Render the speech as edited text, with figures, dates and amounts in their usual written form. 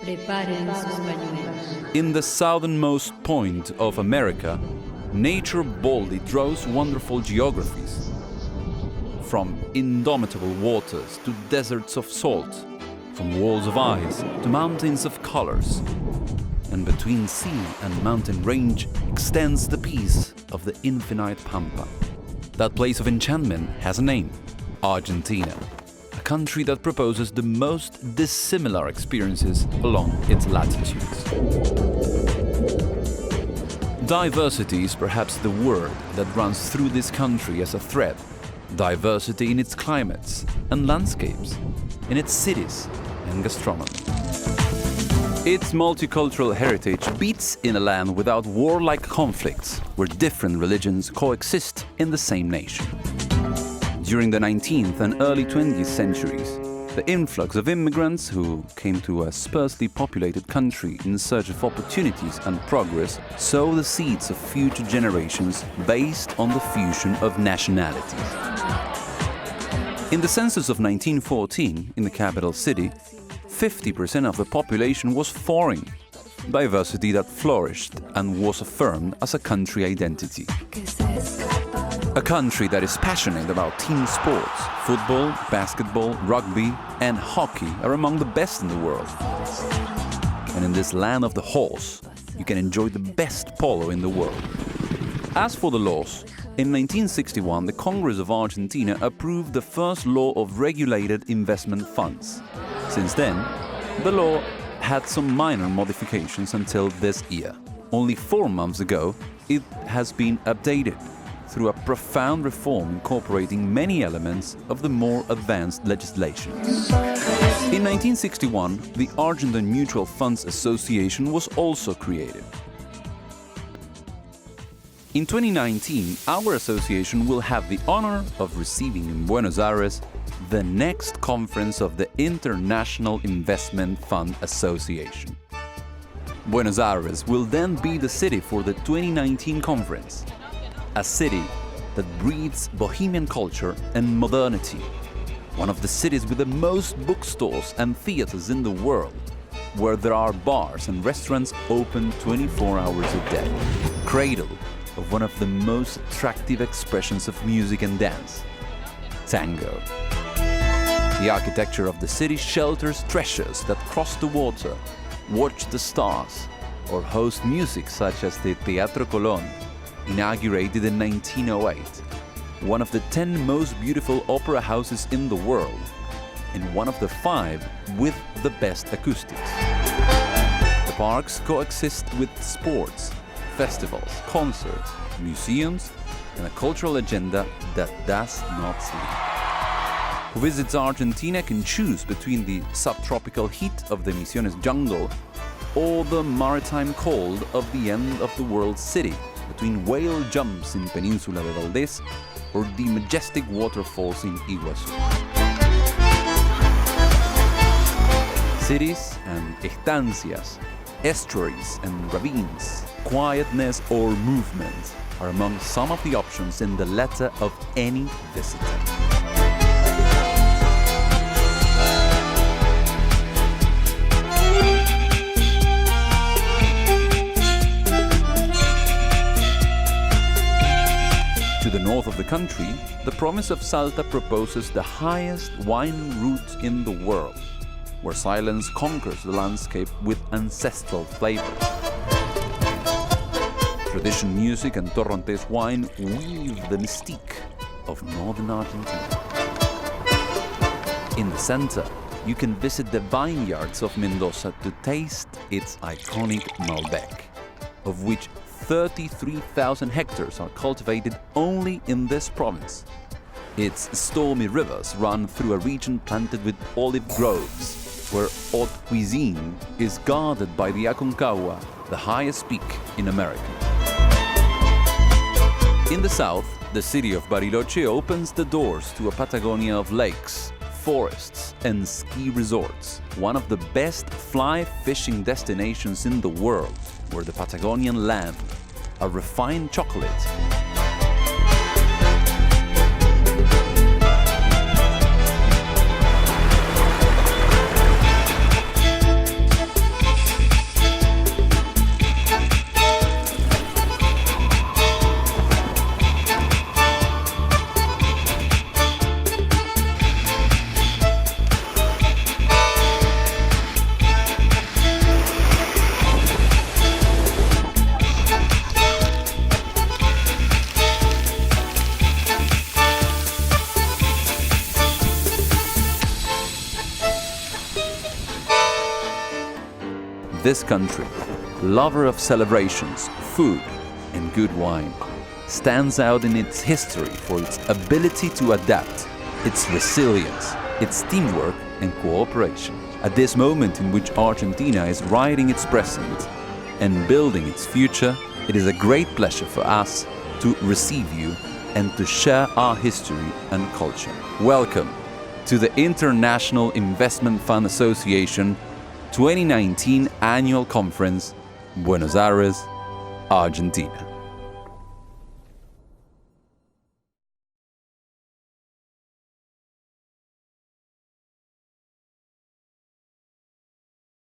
Preparen sus pañuelos. In the southernmost point of America, nature boldly draws wonderful geographies. From indomitable waters to deserts of salt, from walls of ice to mountains of colors. And between sea and mountain range extends the peace of the infinite Pampa. That place of enchantment has a name: Argentina, a country that proposes the most dissimilar experiences along its latitudes. Diversity is perhaps the word that runs through this country as a thread. Diversity in its climates and landscapes, in its cities and gastronomy. Its multicultural heritage beats in a land without warlike conflicts, where different religions coexist in the same nation. During the 19th and early 20th centuries, the influx of immigrants who came to a sparsely populated country in search of opportunities and progress sow the seeds of future generations based on the fusion of nationalities. In the census of 1914, in the capital city, 50% of the population was foreign, diversity that flourished and was affirmed as a country identity. A country that is passionate about team sports. Football, basketball, rugby and hockey are among the best in the world. And in this land of the horse, you can enjoy the best polo in the world. As for the laws, in 1961 the Congress of Argentina approved the first law of regulated investment funds. Since then, the law had some minor modifications until this year. Only 4 months ago, it has been updated through a profound reform incorporating many elements of the more advanced legislation. In 1961, the Argentine Mutual Funds Association was also created. In 2019, our association will have the honor of receiving in Buenos Aires the next conference of the International Investment Fund Association. Buenos Aires will then be the city for the 2019 conference, a city that breathes bohemian culture and modernity, one of the cities with the most bookstores and theaters in the world, where there are bars and restaurants open 24 hours a day, cradle of one of the most attractive expressions of music and dance, tango. The architecture of the city shelters treasures that cross the water, watch the stars, or host music such as the Teatro Colón, inaugurated in 1908, one of the 10 most beautiful opera houses in the world, and one of the 5 with the best acoustics. The parks coexist with sports, festivals, concerts, museums, and a cultural agenda that does not sleep. Who visits Argentina can choose between the subtropical heat of the Misiones jungle or the maritime cold of the end of the world city, between whale jumps in Península de Valdés or the majestic waterfalls in Iguazú. Cities and estancias, estuaries and ravines, quietness or movement are among some of the options in the letter of any visitor. To the north of the country, the province of Salta proposes the highest wine route in the world, where silence conquers the landscape with ancestral flavors. Tradition music and Torrontés wine weave the mystique of northern Argentina. In the center, you can visit the vineyards of Mendoza to taste its iconic Malbec, of which 33,000 hectares are cultivated only in this province. Its stormy rivers run through a region planted with olive groves, where haute cuisine is guarded by the Aconcagua, the highest peak in America. In the south, the city of Bariloche opens the doors to a Patagonia of lakes, forests and ski resorts, one of the best fly fishing destinations in the world, where the Patagonian lamb, a refined chocolate, this country, lover of celebrations, food, and good wine, stands out in its history for its ability to adapt, its resilience, its teamwork and cooperation. At this moment in which Argentina is writing its present and building its future, it is a great pleasure for us to receive you and to share our history and culture. Welcome to the International Investment Fund Association 2019 Annual Conference, Buenos Aires, Argentina.